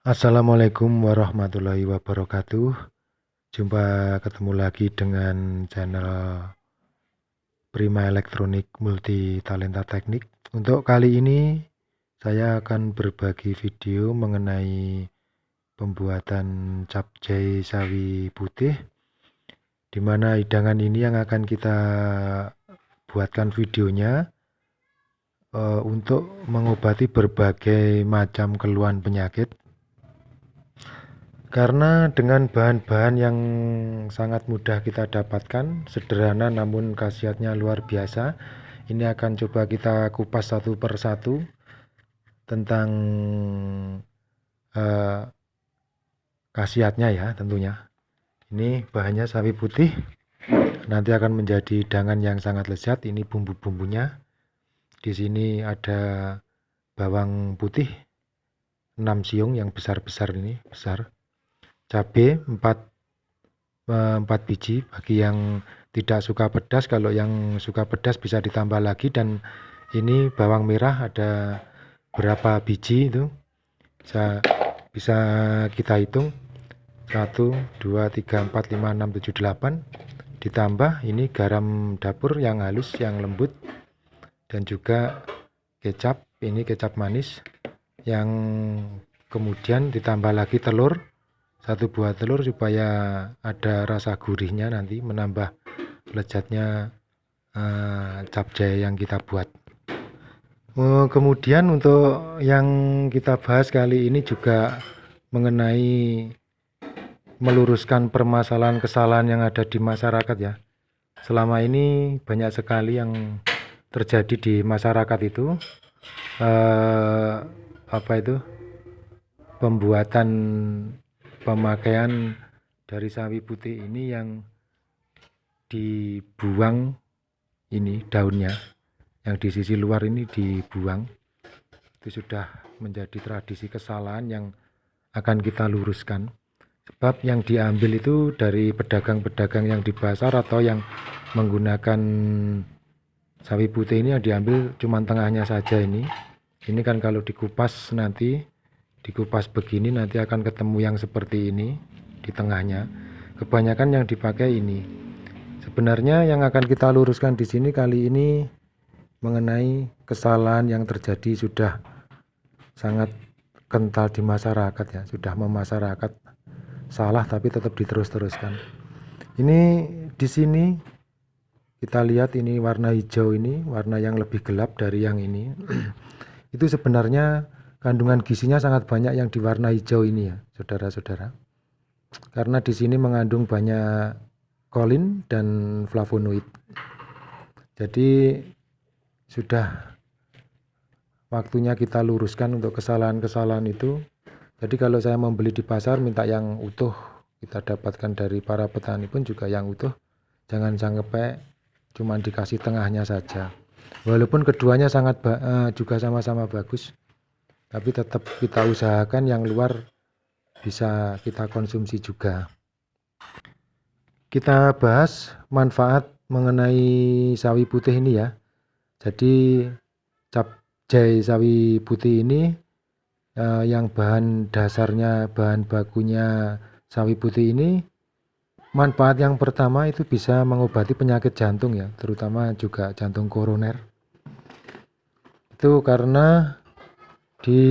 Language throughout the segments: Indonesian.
Assalamualaikum warahmatullahi wabarakatuh. Jumpa ketemu lagi dengan channel Prima Elektronik Multi Talenta Teknik. Untuk kali ini saya akan berbagi video mengenai pembuatan capcay sawi putih, di mana hidangan ini yang akan kita buatkan videonya untuk mengobati berbagai macam keluhan penyakit. Karena dengan bahan-bahan yang sangat mudah kita dapatkan, sederhana namun khasiatnya luar biasa. Ini akan coba kita kupas satu per satu tentang khasiatnya ya tentunya. Ini bahannya sawi putih, nanti akan menjadi hidangan yang sangat lezat. Ini bumbu-bumbunya. Di sini ada bawang putih 6 siung yang besar-besar ini, besar. Cabai 4 biji bagi yang tidak suka pedas. Kalau yang suka pedas bisa ditambah lagi. Dan ini bawang merah ada berapa biji itu bisa kita hitung, 1 2 3 4 5 6 7 8. Ditambah ini garam dapur yang halus yang lembut, dan juga kecap, ini kecap manis, yang kemudian ditambah lagi telur, 1 buah telur supaya ada rasa gurihnya, nanti menambah lezatnya capcay yang kita buat. Kemudian untuk yang kita bahas kali ini juga mengenai meluruskan permasalahan kesalahan yang ada di masyarakat ya. Selama ini banyak sekali yang terjadi di masyarakat itu, pembuatan pemakaian dari sawi putih ini yang dibuang, ini daunnya yang di sisi luar ini dibuang. Itu sudah menjadi tradisi kesalahan yang akan kita luruskan. Sebab yang diambil itu dari pedagang-pedagang yang di pasar atau yang menggunakan sawi putih ini, yang diambil cuma tengahnya saja ini. Ini kan kalau dikupas nanti, dikupas begini nanti akan ketemu yang seperti ini di tengahnya. Kebanyakan yang dipakai ini. Sebenarnya yang akan kita luruskan di sini kali ini mengenai kesalahan yang terjadi sudah sangat kental di masyarakat ya, sudah memasyarakat salah tapi tetap diterus-teruskan. Ini di sini kita lihat, ini warna hijau, ini warna yang lebih gelap dari yang ini. Itu sebenarnya kandungan gizinya sangat banyak yang di warna hijau ini ya, saudara-saudara. Karena di sini mengandung banyak kolin dan flavonoid. Jadi sudah waktunya kita luruskan untuk kesalahan-kesalahan itu. Jadi kalau saya membeli di pasar minta yang utuh, kita dapatkan dari para petani pun juga yang utuh. Jangan sampai cuma dikasih tengahnya saja. Walaupun keduanya juga sama-sama bagus, tapi tetap kita usahakan yang luar bisa kita konsumsi juga. Kita bahas manfaat mengenai sawi putih ini ya. Jadi capcay sawi putih ini yang bahan dasarnya, bahan bakunya sawi putih ini, manfaat yang pertama itu bisa mengobati penyakit jantung ya, terutama juga jantung koroner. Itu karena di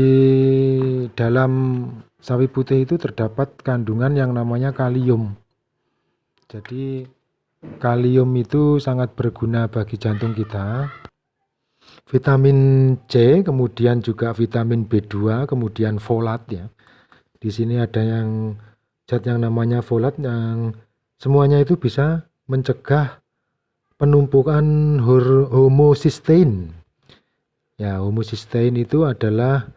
dalam sawi putih itu terdapat kandungan yang namanya kalium. Jadi kalium itu sangat berguna bagi jantung kita. Vitamin C, kemudian juga vitamin B2, kemudian folat ya. Di sini ada yang zat yang namanya folat, yang semuanya itu bisa mencegah penumpukan homocysteine. Ya, homocysteine itu adalah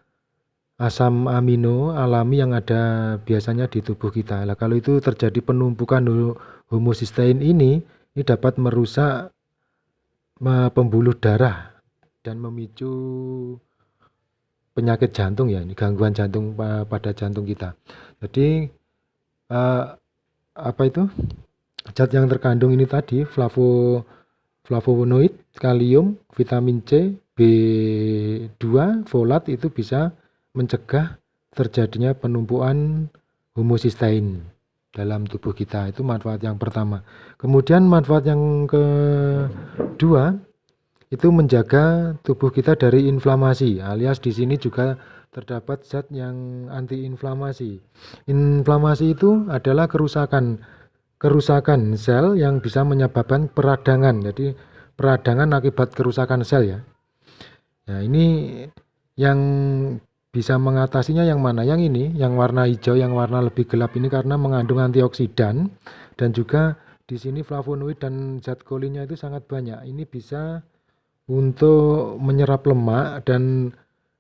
asam amino alami yang ada biasanya di tubuh kita. Nah, kalau itu terjadi penumpukan homocysteine ini dapat merusak pembuluh darah dan memicu penyakit jantung ya, ini gangguan jantung pada jantung kita. Jadi zat yang terkandung ini tadi, flavonoid, kalium, vitamin C, B2, folat, itu bisa mencegah terjadinya penumpukan homosistein dalam tubuh kita. Itu manfaat yang pertama. Kemudian manfaat yang kedua itu menjaga tubuh kita dari inflamasi, alias di sini juga terdapat zat yang antiinflamasi. Inflamasi itu adalah kerusakan sel yang bisa menyebabkan peradangan. Jadi peradangan akibat kerusakan sel ya. Nah, ini yang bisa mengatasinya yang mana? Yang ini, yang warna hijau, yang warna lebih gelap ini karena mengandung antioksidan dan juga di sini flavonoid dan zat kolinnya itu sangat banyak. Ini bisa untuk menyerap lemak dan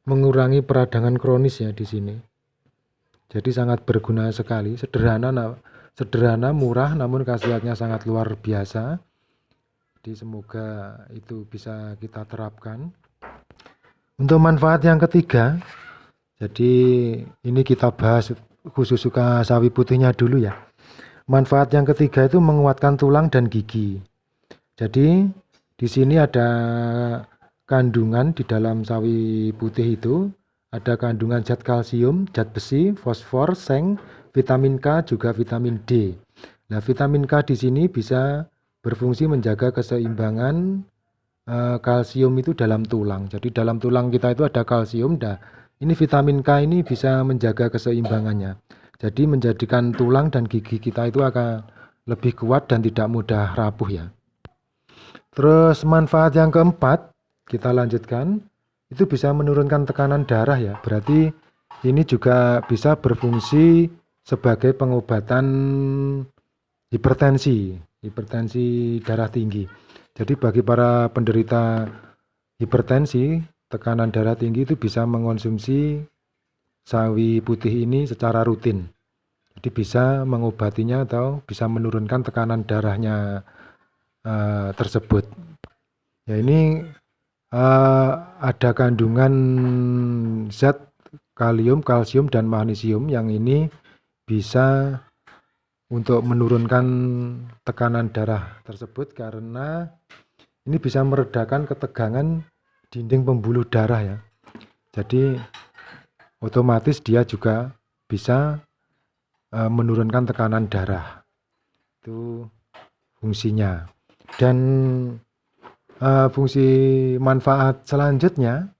mengurangi peradangan kronis ya di sini. Jadi sangat berguna sekali, sederhana, murah, namun khasiatnya sangat luar biasa. Jadi semoga itu bisa kita terapkan. Untuk manfaat yang ketiga, jadi ini kita bahas khusus suka sawi putihnya dulu ya. Manfaat yang ketiga itu menguatkan tulang dan gigi. Jadi di sini ada kandungan di dalam sawi putih itu, ada kandungan zat kalsium, zat besi, fosfor, seng, vitamin K, juga vitamin D. Nah, vitamin K di sini bisa berfungsi menjaga keseimbangan kalsium itu dalam tulang. Jadi dalam tulang kita itu ada kalsium. Nah, ini vitamin K ini bisa menjaga keseimbangannya. Jadi menjadikan tulang dan gigi kita itu akan lebih kuat dan tidak mudah rapuh ya. Terus manfaat yang keempat, kita lanjutkan, itu bisa menurunkan tekanan darah ya. Berarti ini juga bisa berfungsi sebagai pengobatan hipertensi darah tinggi. Jadi bagi para penderita hipertensi, tekanan darah tinggi itu bisa mengonsumsi sawi putih ini secara rutin. Jadi bisa mengobatinya atau bisa menurunkan tekanan darahnya tersebut. Ya ini ada kandungan zat kalium, kalsium, dan magnesium yang ini bisa untuk menurunkan tekanan darah tersebut karena ini bisa meredakan ketegangan dinding pembuluh darah ya. Jadi otomatis dia juga bisa menurunkan tekanan darah. Itu fungsinya. Dan fungsi manfaat selanjutnya,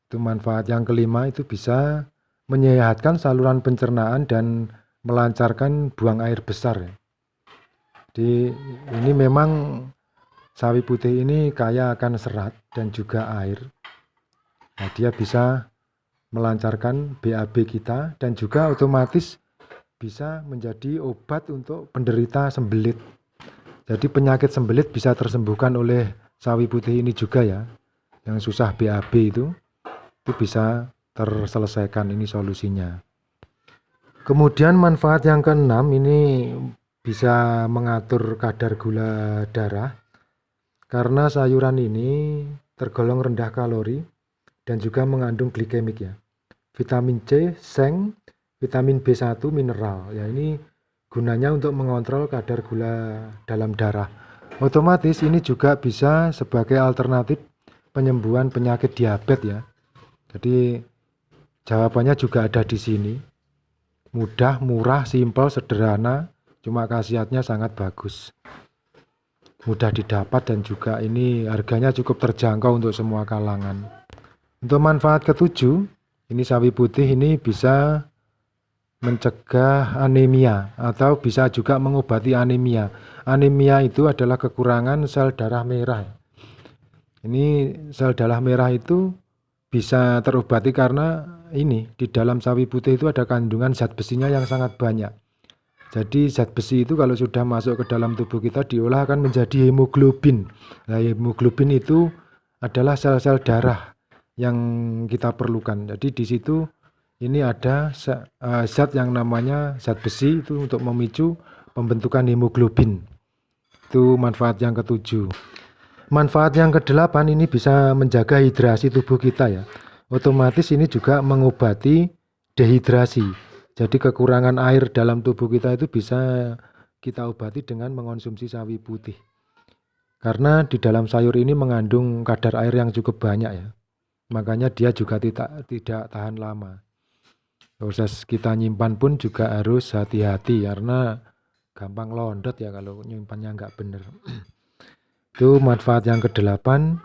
itu manfaat yang kelima, itu bisa menyehatkan saluran pencernaan dan melancarkan buang air besar. Jadi ini memang sawi putih ini kaya akan serat dan juga air. Nah, dia bisa melancarkan BAB kita dan juga otomatis bisa menjadi obat untuk penderita sembelit. Jadi penyakit sembelit bisa tersembuhkan oleh sawi putih ini juga ya. Yang susah BAB itu bisa terselesaikan, ini solusinya. Kemudian manfaat yang keenam ini bisa mengatur kadar gula darah. Karena sayuran ini tergolong rendah kalori dan juga mengandung glikemik ya. Vitamin C, seng, vitamin B1, mineral. Ya ini gunanya untuk mengontrol kadar gula dalam darah. Otomatis ini juga bisa sebagai alternatif penyembuhan penyakit diabetes ya. Jadi jawabannya juga ada di sini. Mudah, murah, simpel, sederhana, cuma khasiatnya sangat bagus. Mudah didapat dan juga ini harganya cukup terjangkau untuk semua kalangan. Untuk manfaat ketujuh, ini sawi putih ini bisa mencegah anemia atau bisa juga mengobati anemia. Anemia itu adalah kekurangan sel darah merah. Ini sel darah merah itu bisa terobati karena ini di dalam sawi putih itu ada kandungan zat besinya yang sangat banyak. Jadi zat besi itu kalau sudah masuk ke dalam tubuh kita diolah akan menjadi hemoglobin. Nah, hemoglobin itu adalah sel-sel darah yang kita perlukan. Jadi di situ ini ada zat yang namanya zat besi itu untuk memicu pembentukan hemoglobin. Itu manfaat yang ketujuh. Manfaat yang kedelapan ini bisa menjaga hidrasi tubuh kita ya. Otomatis ini juga mengobati dehidrasi. Jadi kekurangan air dalam tubuh kita itu bisa kita obati dengan mengonsumsi sawi putih. Karena di dalam sayur ini mengandung kadar air yang cukup banyak ya. Makanya dia juga tidak tahan lama. Proses kita nyimpan pun juga harus hati-hati karena gampang londot ya kalau nyimpannya nggak bener. Itu manfaat yang kedelapan,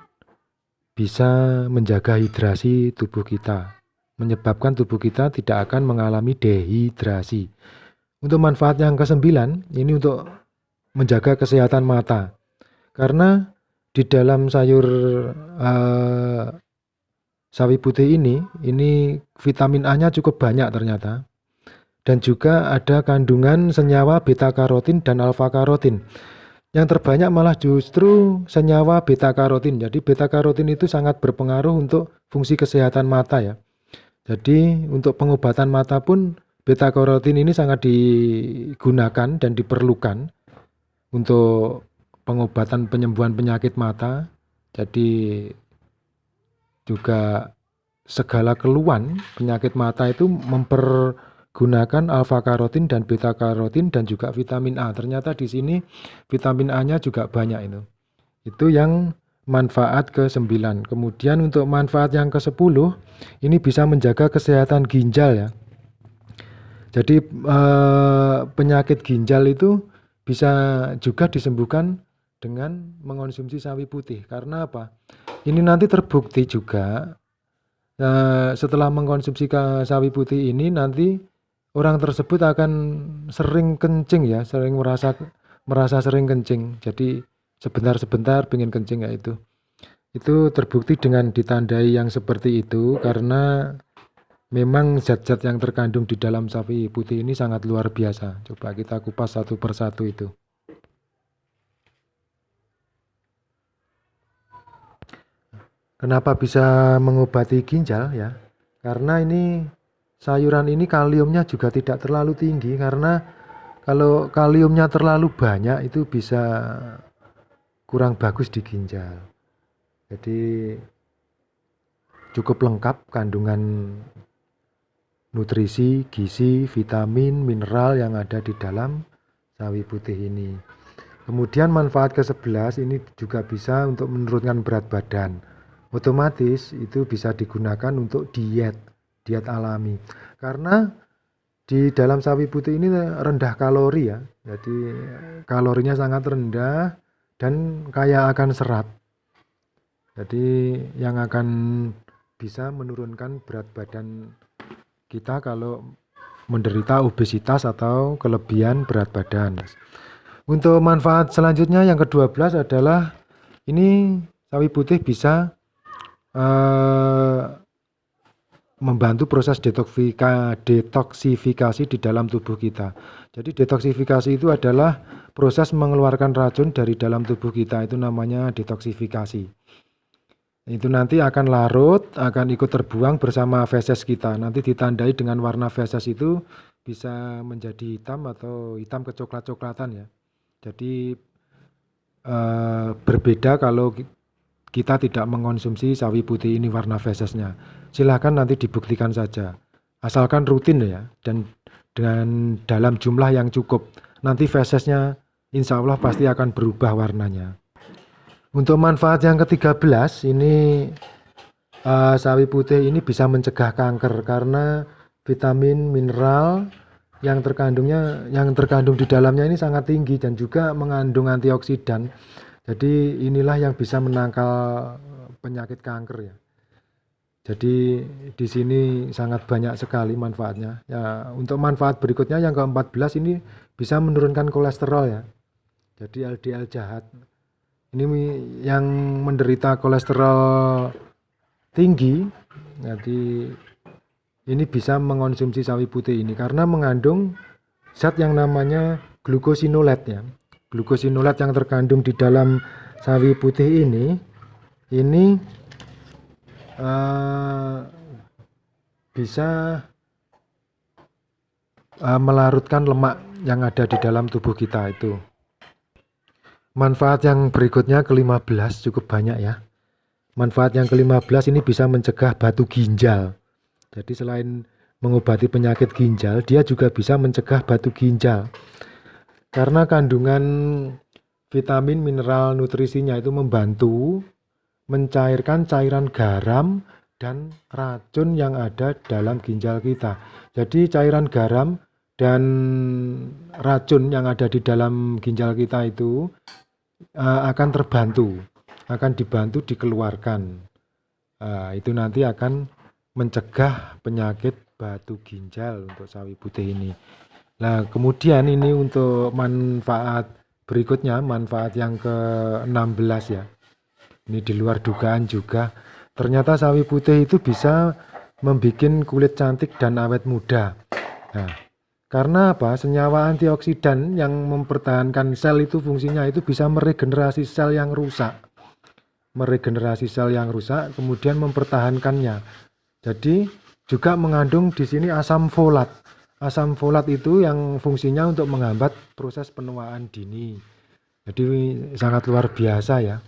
bisa menjaga hidrasi tubuh kita, menyebabkan tubuh kita tidak akan mengalami dehidrasi. Untuk manfaat yang kesembilan, ini untuk menjaga kesehatan mata. Karena di dalam sayur sawi putih ini vitamin A-nya cukup banyak ternyata. Dan juga ada kandungan senyawa beta karotin dan alfa karotin. Yang terbanyak malah justru senyawa beta karotin. Jadi beta karotin itu sangat berpengaruh untuk fungsi kesehatan mata ya. Jadi untuk pengobatan mata pun beta karotin ini sangat digunakan dan diperlukan untuk pengobatan penyembuhan penyakit mata. Jadi juga segala keluhan penyakit mata itu mempergunakan alfa karotin dan beta karotin dan juga vitamin A. Ternyata di sini vitamin A-nya juga banyak itu. Itu yang manfaat ke-9. Kemudian untuk manfaat yang ke-10, ini bisa menjaga kesehatan ginjal ya. Jadi penyakit ginjal itu bisa juga disembuhkan dengan mengonsumsi sawi putih. Karena apa? Ini nanti terbukti juga setelah mengkonsumsi sawi putih ini nanti orang tersebut akan sering kencing ya, sering merasa sering kencing. Jadi sebentar-sebentar pengen kencing ya itu. Itu terbukti dengan ditandai yang seperti itu karena memang zat-zat yang terkandung di dalam sawi putih ini sangat luar biasa. Coba kita kupas satu persatu itu. Kenapa bisa mengobati ginjal ya? Karena ini sayuran ini kaliumnya juga tidak terlalu tinggi, karena kalau kaliumnya terlalu banyak itu bisa kurang bagus di ginjal. Jadi cukup lengkap kandungan nutrisi, gizi, vitamin, mineral yang ada di dalam sawi putih ini. Kemudian manfaat ke-11 ini juga bisa untuk menurunkan berat badan. Otomatis itu bisa digunakan untuk diet alami. Karena di dalam sawi putih ini rendah kalori ya. Jadi kalorinya sangat rendah dan kaya akan serat. Jadi yang akan bisa menurunkan berat badan kita kalau menderita obesitas atau kelebihan berat badan. Untuk manfaat selanjutnya yang ke-12 adalah ini sawi putih bisa membantu proses detoksifikasi di dalam tubuh kita. Jadi detoksifikasi itu adalah proses mengeluarkan racun dari dalam tubuh kita, itu namanya detoksifikasi. Itu nanti akan larut, akan ikut terbuang bersama feses kita. Nanti ditandai dengan warna feses itu bisa menjadi hitam atau hitam kecoklat-coklatan ya. Jadi berbeda kalau kita tidak mengkonsumsi sawi putih ini warna fesesnya. Silahkan nanti dibuktikan saja. Asalkan rutin ya dan dengan dalam jumlah yang cukup. Nanti fesesnya insya Allah pasti akan berubah warnanya. Untuk manfaat yang ke-13 ini sawi putih ini bisa mencegah kanker karena vitamin, mineral yang terkandung di dalamnya ini sangat tinggi dan juga mengandung antioksidan. Jadi inilah yang bisa menangkal penyakit kanker ya. Jadi di sini sangat banyak sekali manfaatnya. Ya, untuk manfaat berikutnya yang ke-14 ini bisa menurunkan kolesterol ya. Jadi LDL jahat. Ini yang menderita kolesterol tinggi, jadi ini bisa mengonsumsi sawi putih ini karena mengandung zat yang namanya glukosinolat ya. Glukosinolat yang terkandung di dalam sawi putih ini bisa melarutkan lemak yang ada di dalam tubuh kita itu. Manfaat yang berikutnya ke-15 cukup banyak ya. Manfaat yang ke-15 ini bisa mencegah batu ginjal. Jadi selain mengobati penyakit ginjal, dia juga bisa mencegah batu ginjal. Karena kandungan vitamin, mineral, nutrisinya itu membantu mencairkan cairan garam dan racun yang ada dalam ginjal kita. Jadi cairan garam dan racun yang ada di dalam ginjal kita itu akan dibantu dikeluarkan. Itu nanti akan mencegah penyakit batu ginjal untuk sawi putih ini. Nah, kemudian ini untuk manfaat berikutnya, manfaat yang ke-16 ya. Ini di luar dugaan juga. Ternyata sawi putih itu bisa membuat kulit cantik dan awet muda. Nah, karena apa? Senyawa antioksidan yang mempertahankan sel itu fungsinya itu bisa meregenerasi sel yang rusak. Kemudian mempertahankannya. Jadi juga mengandung di sini asam folat. Asam folat itu yang fungsinya untuk menghambat proses penuaan dini. Jadi sangat luar biasa ya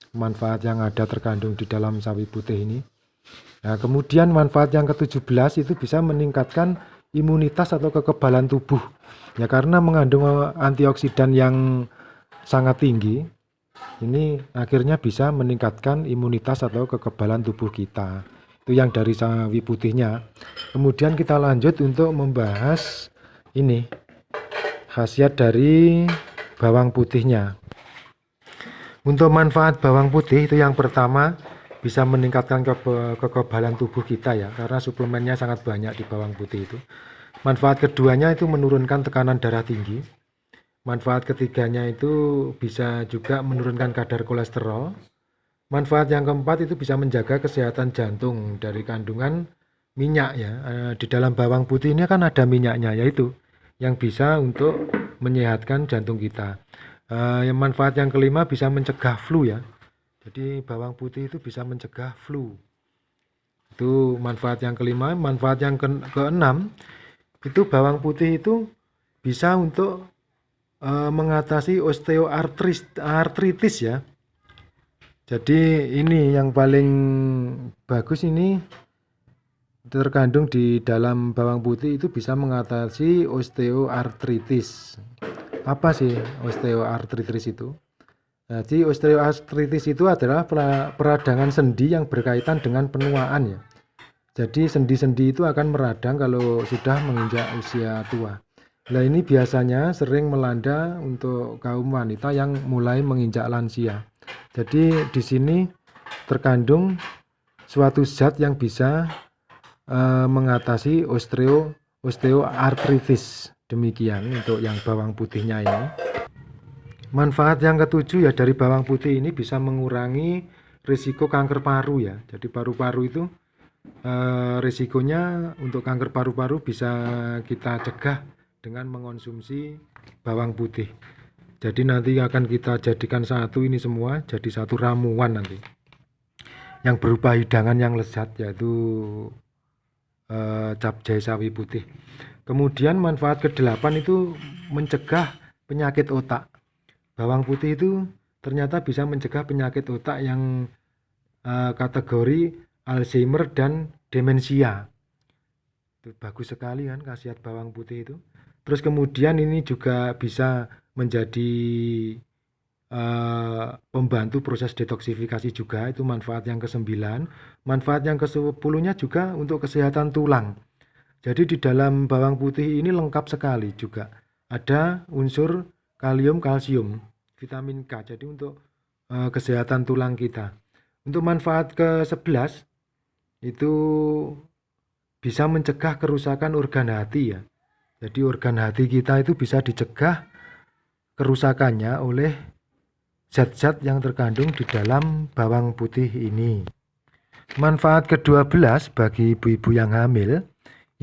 manfaat yang ada terkandung di dalam sawi putih ini. Nah, kemudian manfaat yang ke-17 itu bisa meningkatkan imunitas atau kekebalan tubuh. Ya karena mengandung antioksidan yang sangat tinggi, ini akhirnya bisa meningkatkan imunitas atau kekebalan tubuh kita. Itu yang dari sawi putihnya. Kemudian kita lanjut untuk membahas ini khasiat dari bawang putihnya. Untuk manfaat bawang putih itu yang pertama bisa meningkatkan kekebalan tubuh kita ya, karena suplemennya sangat banyak di bawang putih itu. Manfaat keduanya itu menurunkan tekanan darah tinggi. Manfaat ketiganya itu bisa juga menurunkan kadar kolesterol. Manfaat yang keempat itu bisa menjaga kesehatan jantung dari kandungan minyak ya. Di dalam bawang putih ini kan ada minyaknya, yaitu yang bisa untuk menyehatkan jantung kita. Yang manfaat yang kelima bisa mencegah flu ya. Jadi bawang putih itu bisa mencegah flu. Itu manfaat yang kelima. Manfaat yang keenam itu bawang putih itu bisa untuk mengatasi osteoartritis ya. Jadi ini yang paling bagus ini terkandung di dalam bawang putih itu bisa mengatasi osteoartritis. Apa sih osteoartritis itu? Jadi osteoartritis itu adalah peradangan sendi yang berkaitan dengan penuaan ya. Jadi sendi-sendi itu akan meradang kalau sudah menginjak usia tua. Nah ini biasanya sering melanda untuk kaum wanita yang mulai menginjak lansia. Jadi di sini terkandung suatu zat yang bisa mengatasi osteoartritis. Demikian untuk yang bawang putihnya ini. Manfaat yang ketujuh ya dari bawang putih ini bisa mengurangi risiko kanker paru ya. Jadi paru-paru itu risikonya untuk kanker paru-paru bisa kita cegah dengan mengonsumsi bawang putih. Jadi nanti akan kita jadikan satu ini semua jadi satu ramuan nanti yang berupa hidangan yang lezat, yaitu capcay sawi putih. Kemudian manfaat ke-8 itu mencegah penyakit otak. Bawang putih itu ternyata bisa mencegah penyakit otak yang kategori Alzheimer dan demensia. Itu bagus sekali kan khasiat bawang putih itu. Terus kemudian ini juga bisa menjadi pembantu proses detoksifikasi juga, itu manfaat yang ke-9. Manfaat yang ke-10-nya juga untuk kesehatan tulang. Jadi di dalam bawang putih ini lengkap sekali juga. Ada unsur kalium, kalsium, vitamin K. Jadi untuk kesehatan tulang kita. Untuk manfaat ke-11 itu bisa mencegah kerusakan organ hati ya. Jadi organ hati kita itu bisa dicegah kerusakannya oleh zat-zat yang terkandung di dalam bawang putih ini. Manfaat ke-12 bagi ibu-ibu yang hamil,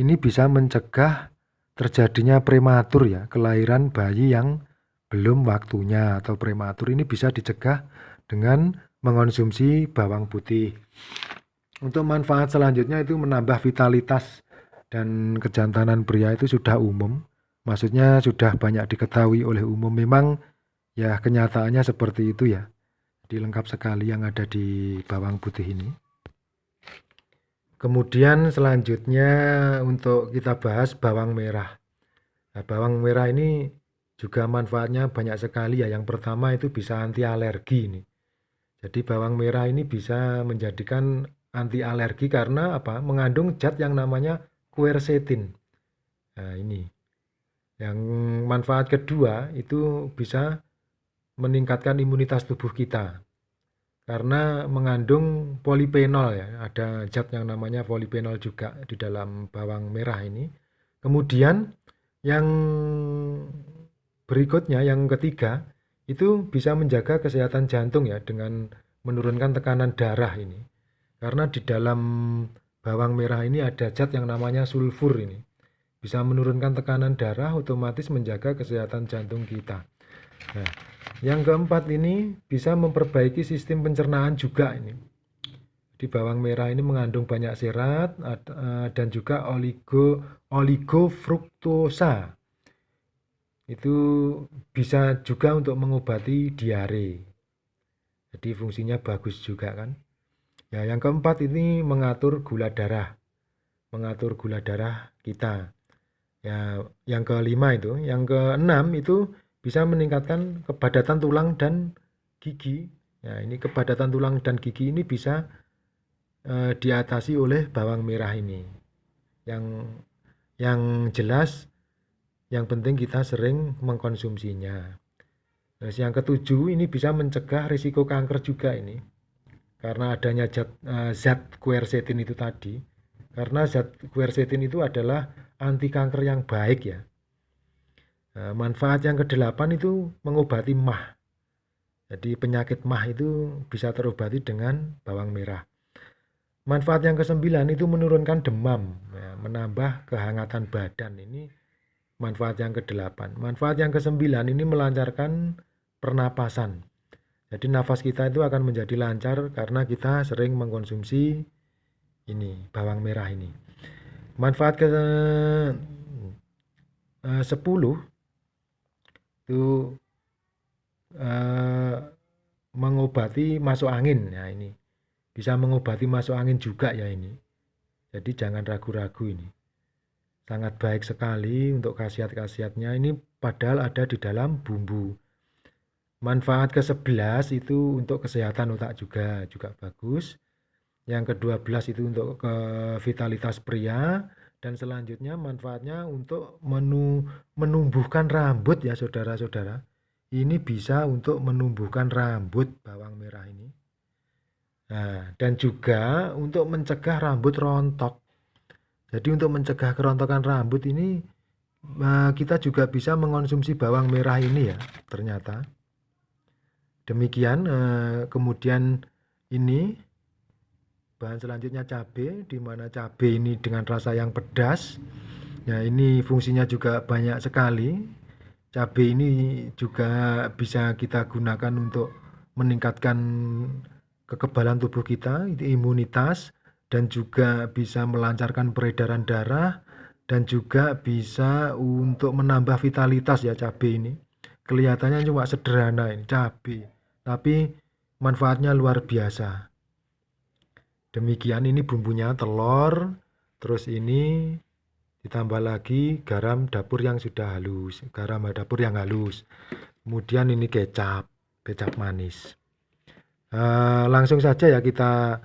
ini bisa mencegah terjadinya prematur ya, kelahiran bayi yang belum waktunya atau prematur. Ini bisa dicegah dengan mengonsumsi bawang putih. Untuk manfaat selanjutnya itu menambah vitalitas dan kejantanan pria itu sudah umum. Maksudnya sudah banyak diketahui oleh umum. Memang ya kenyataannya seperti itu ya. Jadi lengkap sekali yang ada di bawang putih ini. Kemudian selanjutnya untuk kita bahas bawang merah. Nah, bawang merah ini juga manfaatnya banyak sekali ya. Yang pertama itu bisa anti alergi ini. Jadi bawang merah ini bisa menjadikan anti alergi karena apa? Mengandung zat yang namanya quercetin. Nah, ini. Yang manfaat kedua itu bisa meningkatkan imunitas tubuh kita karena mengandung polifenol ya. Ada zat yang namanya polifenol juga di dalam bawang merah ini. Kemudian yang berikutnya, yang ketiga, itu bisa menjaga kesehatan jantung ya dengan menurunkan tekanan darah ini. Karena di dalam bawang merah ini ada zat yang namanya sulfur ini. Bisa menurunkan tekanan darah, otomatis menjaga kesehatan jantung kita. Nah, yang keempat ini bisa memperbaiki sistem pencernaan juga ini. Di bawang merah ini mengandung banyak serat dan juga oligofruktosa. Itu bisa juga untuk mengobati diare. Jadi fungsinya bagus juga kan. Ya, yang keempat ini mengatur gula darah. Mengatur gula darah kita. Ya, yang kelima itu, yang keenam itu bisa meningkatkan kepadatan tulang dan gigi. Ya, ini kepadatan tulang dan gigi ini bisa diatasi oleh bawang merah ini. Yang jelas, yang penting kita sering mengkonsumsinya. Terus yang ketujuh ini bisa mencegah risiko kanker juga ini. Karena adanya zat quercetin itu tadi. Karena zat quercetin itu adalah anti kanker yang baik ya. Manfaat yang kedelapan itu mengobati MAH. Jadi penyakit MAH itu bisa terobati dengan bawang merah. Manfaat yang kesembilan itu menurunkan demam, ya, menambah kehangatan badan. Ini manfaat yang kedelapan. Manfaat yang kesembilan ini melancarkan pernapasan. Jadi nafas kita itu akan menjadi lancar karena kita sering mengkonsumsi ini bawang merah ini. Manfaat ke 10 itu mengobati masuk angin. Ya, ini bisa mengobati masuk angin juga ya ini. Jadi jangan ragu-ragu ini. Sangat baik sekali untuk khasiat-khasiatnya. Ini padahal ada di dalam bumbu. Manfaat ke-11 itu untuk kesehatan otak juga bagus. Yang ke-12 itu untuk vitalitas pria. Dan selanjutnya manfaatnya untuk menumbuhkan rambut ya saudara-saudara. Ini bisa untuk menumbuhkan rambut bawang merah ini. Nah, dan juga untuk mencegah rambut rontok. Jadi untuk mencegah kerontokan rambut ini kita juga bisa mengkonsumsi bawang merah ini ya ternyata. Demikian. Kemudian ini bahan selanjutnya cabai, di mana cabai ini dengan rasa yang pedas. Nah, ini fungsinya juga banyak sekali. Cabai ini juga bisa kita gunakan untuk meningkatkan kekebalan tubuh kita, imunitas, dan juga bisa melancarkan peredaran darah, dan juga bisa untuk menambah vitalitas ya cabai ini. Kelihatannya cuma sederhana ini cabai, tapi manfaatnya luar biasa. Demikian, ini bumbunya telur, terus ini ditambah lagi garam dapur yang sudah halus, garam dapur yang halus. Kemudian ini kecap manis. Langsung saja ya kita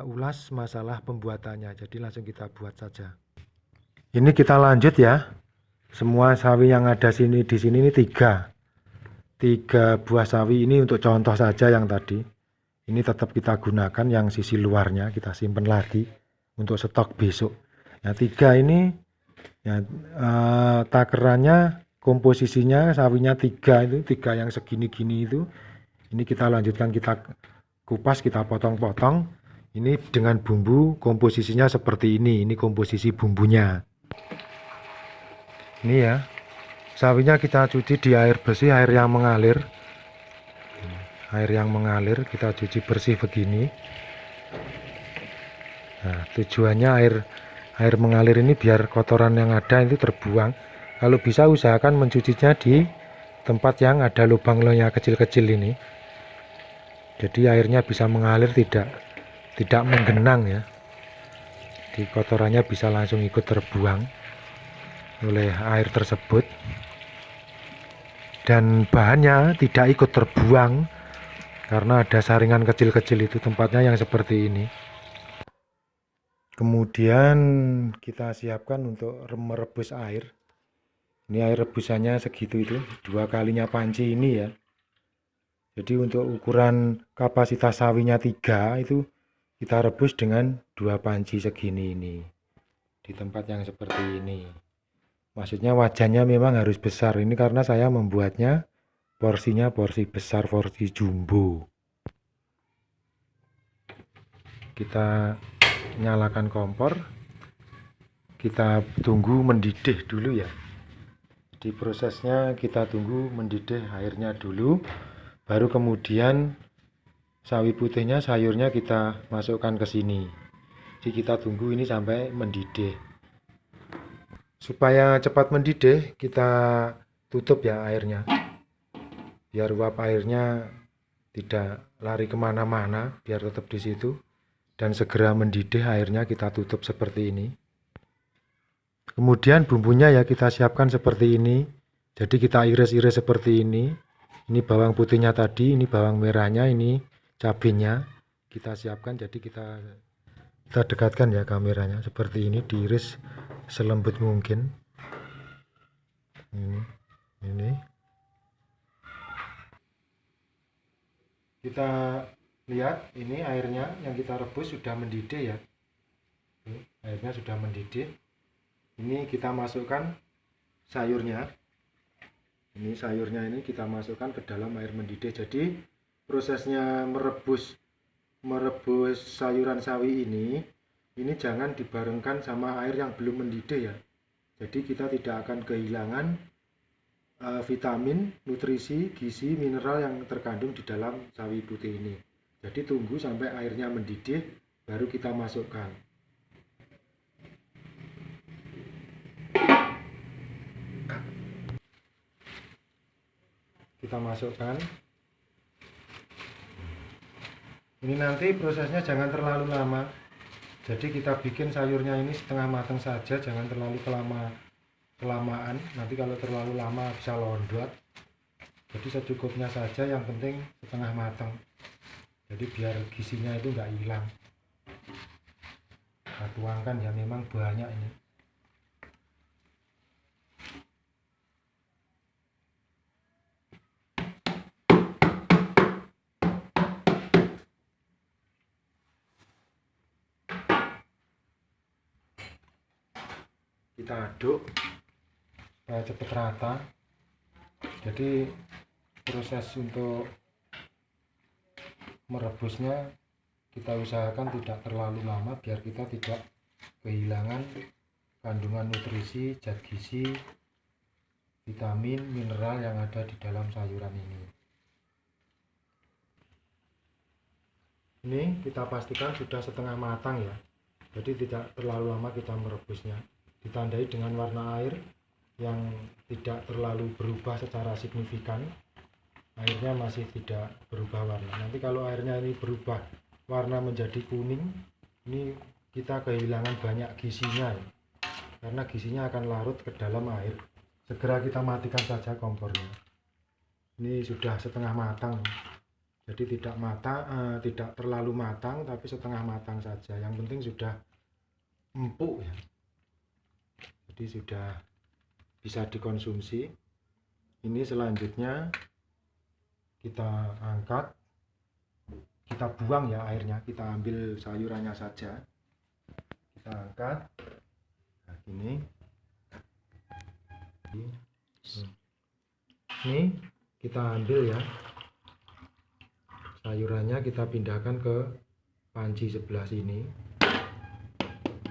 ulas masalah pembuatannya. Jadi langsung kita buat saja. Ini kita lanjut ya. Semua sawi yang ada di sini ini tiga buah sawi ini untuk contoh saja yang tadi. Ini tetap kita gunakan, yang sisi luarnya kita simpan lagi untuk stok besok. Nah, 3 ini ya, takarannya, komposisinya sawinya 3 itu, 3 yang segini-gini itu. Ini kita lanjutkan, kita kupas, kita potong-potong. Ini dengan bumbu komposisinya seperti ini. Ini komposisi bumbunya. Ini ya. Sawinya kita cuci di air bersih, air yang mengalir. Air yang mengalir kita cuci bersih begini. Nah, tujuannya air mengalir ini biar kotoran yang ada itu terbuang. Kalau bisa usahakan mencucinya di tempat yang ada lubang-lubangnya kecil-kecil ini. Jadi airnya bisa mengalir, tidak menggenang ya. Di kotorannya bisa langsung ikut terbuang oleh air tersebut. Dan bahannya tidak ikut terbuang karena ada saringan kecil-kecil itu, tempatnya yang seperti ini. Kemudian kita siapkan untuk merebus air. Ini air rebusannya segitu itu, 2 kalinya panci ini ya. Jadi untuk ukuran kapasitas sawinya 3 itu kita rebus dengan 2 panci segini ini. Di tempat yang seperti ini. Maksudnya wajannya memang harus besar. Ini karena saya membuatnya porsinya porsi besar, porsi jumbo. Kita nyalakan kompor. Kita tunggu mendidih dulu ya. Di prosesnya kita tunggu mendidih airnya dulu. Baru kemudian sawi putihnya, sayurnya kita masukkan ke sini. Jadi kita tunggu ini sampai mendidih. Supaya cepat mendidih, kita tutup ya airnya. Biar uap airnya tidak lari kemana-mana, biar tetap di situ. Dan segera mendidih airnya kita tutup seperti ini. Kemudian bumbunya ya kita siapkan seperti ini. Jadi kita iris-iris seperti ini. Ini bawang putihnya tadi, ini bawang merahnya, ini cabenya. Kita siapkan, jadi kita dekatkan ya kameranya seperti ini, diiris selembut mungkin. Ini. Kita lihat ini airnya yang kita rebus sudah mendidih ya. Airnya sudah mendidih. Ini kita masukkan sayurnya. Ini sayurnya ini kita masukkan ke dalam air mendidih. Jadi prosesnya merebus sayuran sawi ini jangan dibarengkan sama air yang belum mendidih ya. Jadi kita tidak akan kehilangan vitamin, nutrisi, gizi, mineral yang terkandung di dalam sawi putih ini. Jadi tunggu sampai airnya mendidih baru kita masukkan. Kita masukkan. Ini nanti prosesnya jangan terlalu lama. Jadi kita bikin sayurnya ini setengah matang saja, jangan terlalu kelamaan. Nanti kalau terlalu lama bisa londot. Jadi secukupnya saja, yang penting setengah matang. Jadi biar gizinya itu nggak hilang. Kita tuangkan ya, memang banyak ini. Kita aduk supaya cepat rata. Jadi proses untuk merebusnya kita usahakan tidak terlalu lama biar kita tidak kehilangan kandungan nutrisi, zat gizi, vitamin, mineral yang ada di dalam sayuran ini. Ini kita pastikan sudah setengah matang ya. Jadi tidak terlalu lama kita merebusnya. Ditandai dengan warna air yang tidak terlalu berubah secara signifikan. Airnya masih tidak berubah warna. Nanti kalau airnya ini berubah warna menjadi kuning, ini kita kehilangan banyak gizinya ya. Karena gizinya akan larut ke dalam air. Segera kita matikan saja kompornya. Ini sudah setengah matang. Jadi tidak terlalu matang, tapi setengah matang saja. Yang penting sudah empuk ya. Jadi sudah bisa dikonsumsi. Ini selanjutnya kita angkat, kita buang ya airnya, kita ambil sayurannya saja, kita angkat. Nah, ini kita ambil ya sayurannya, kita pindahkan ke panci sebelah sini.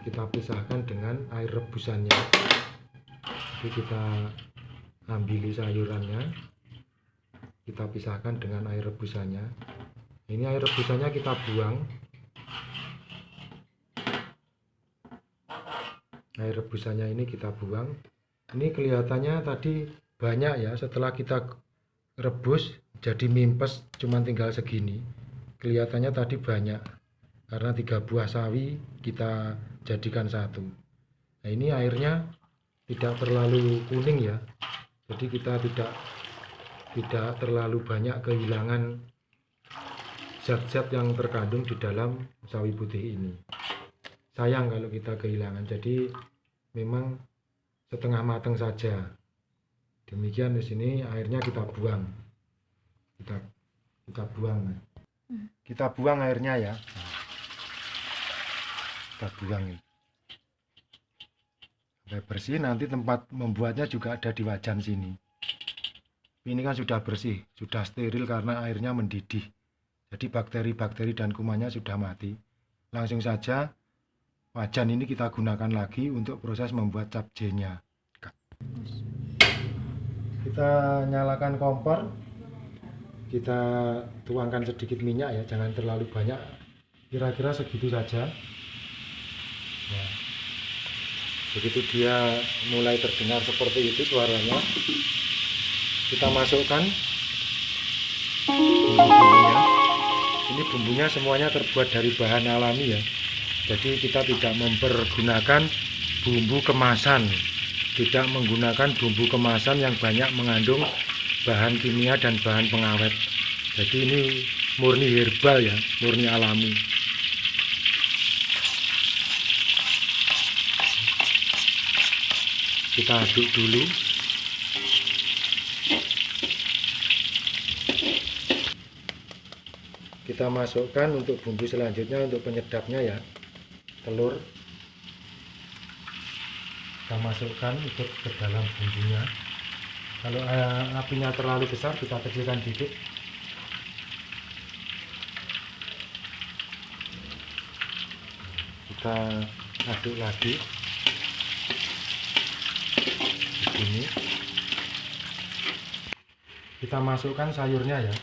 Kita pisahkan dengan air rebusannya. Jadi kita ambil sayurannya, kita pisahkan dengan air rebusannya. Ini air rebusannya kita buang. Air rebusannya ini kita buang. Ini kelihatannya tadi banyak ya, setelah kita rebus jadi mimpes, cuma tinggal segini. Kelihatannya tadi banyak karena 3 buah sawi kita jadikan satu. Nah, ini airnya tidak terlalu kuning ya, jadi kita tidak terlalu banyak kehilangan zat-zat yang terkandung di dalam sawi putih ini. sayang kalau kita kehilangan. Jadi memang setengah matang saja. Demikian di sini airnya kita buang. Kita buang. Kita buang airnya ya. Kita buang ini. Sampai bersih, nanti tempat membuatnya juga ada di wajan sini. Ini kan sudah bersih, sudah steril karena airnya mendidih. Jadi bakteri-bakteri dan kumannya sudah mati. Langsung saja wajan ini kita gunakan lagi untuk proses membuat capcay-nya. Kita nyalakan kompor. Kita tuangkan sedikit minyak ya, jangan terlalu banyak. Kira-kira segitu saja. Nah, begitu dia mulai terdengar seperti itu suaranya, kita masukkan bumbu-bumbunya. Ini bumbunya semuanya terbuat dari bahan alami ya. Jadi kita tidak mempergunakan bumbu kemasan, tidak menggunakan bumbu kemasan yang banyak mengandung bahan kimia dan bahan pengawet. Jadi ini murni herbal ya, murni alami. Kita aduk dulu. Kita masukkan untuk bumbu selanjutnya, untuk penyedapnya ya, telur. Kita masukkan ikut ke dalam bumbunya. Kalau apinya terlalu besar, kita kecilkan dikit. Kita aduk lagi. Begini. Kita masukkan sayurnya ya.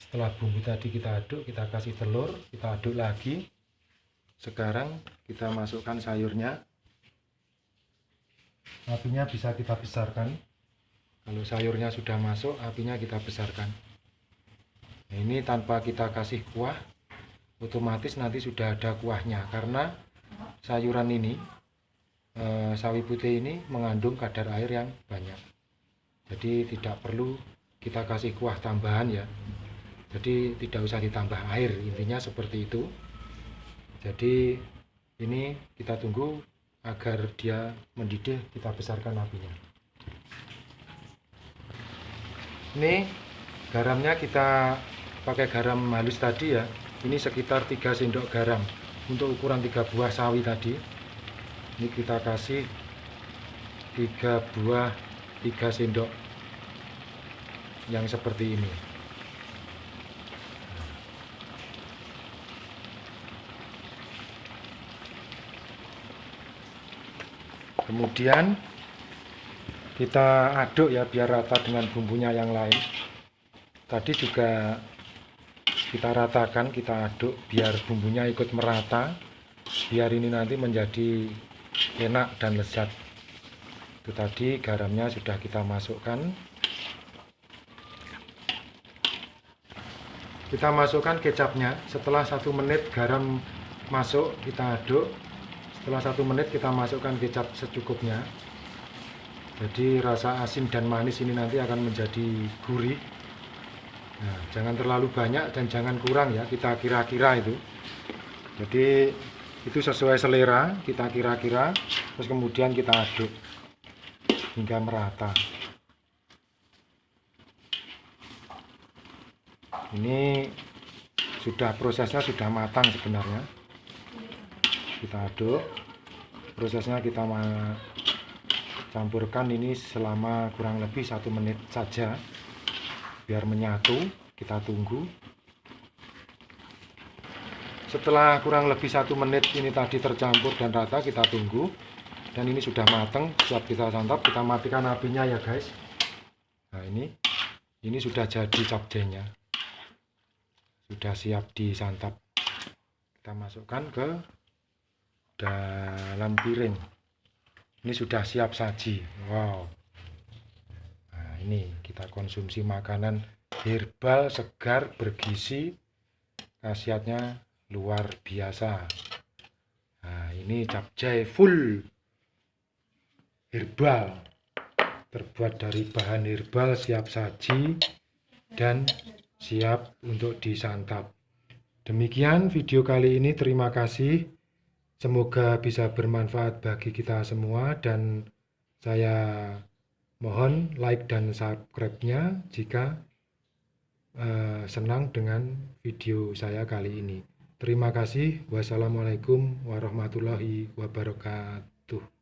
Setelah bumbu tadi kita aduk, kita kasih telur, kita aduk lagi. Sekarang kita masukkan sayurnya. Apinya bisa kita besarkan. Kalau sayurnya sudah masuk, apinya kita besarkan. Nah, ini tanpa kita kasih kuah, otomatis nanti sudah ada kuahnya. Karena sayuran ini, sawi putih ini mengandung kadar air yang banyak. Jadi tidak perlu kita kasih kuah tambahan ya. Jadi tidak usah ditambah air, intinya seperti itu. Jadi ini kita tunggu agar dia mendidih, kita besarkan apinya. Ini garamnya kita pakai garam halus tadi ya. Ini sekitar 3 sendok garam untuk ukuran 3 buah sawi tadi. Ini kita kasih 3 buah 3 sendok yang seperti ini. Kemudian kita aduk ya biar rata dengan bumbunya yang lain. Tadi juga kita ratakan, kita aduk biar bumbunya ikut merata, biar ini nanti menjadi enak dan lezat. Itu tadi garamnya sudah kita masukkan. Kita masukkan kecapnya. Setelah 1 menit garam masuk, kita aduk. Setelah 1 menit kita masukkan kecap secukupnya. Jadi rasa asin dan manis ini nanti akan menjadi gurih. Nah, jangan terlalu banyak dan jangan kurang ya, kita kira-kira itu. Jadi itu sesuai selera, kita kira-kira. Terus kemudian kita aduk hingga merata. Ini sudah, prosesnya sudah matang sebenarnya. Kita aduk, prosesnya kita campurkan ini selama kurang lebih 1 menit saja biar menyatu. Kita tunggu. Setelah kurang lebih 1 menit ini tadi tercampur dan rata, kita tunggu. Dan ini sudah matang, siap kita santap. Kita matikan apinya ya guys. Nah ini sudah jadi capcay-nya, sudah siap disantap. Kita masukkan ke dalam piring. Ini sudah siap saji. Wow. Nah, ini kita konsumsi makanan herbal, segar, bergizi, khasiatnya luar biasa. Nah, ini capcay full herbal, terbuat dari bahan herbal, siap saji dan siap untuk disantap. Demikian video kali ini, terima kasih. Semoga bisa bermanfaat bagi kita semua dan saya mohon like dan subscribe-nya jika senang dengan video saya kali ini. Terima kasih. Wassalamualaikum warahmatullahi wabarakatuh.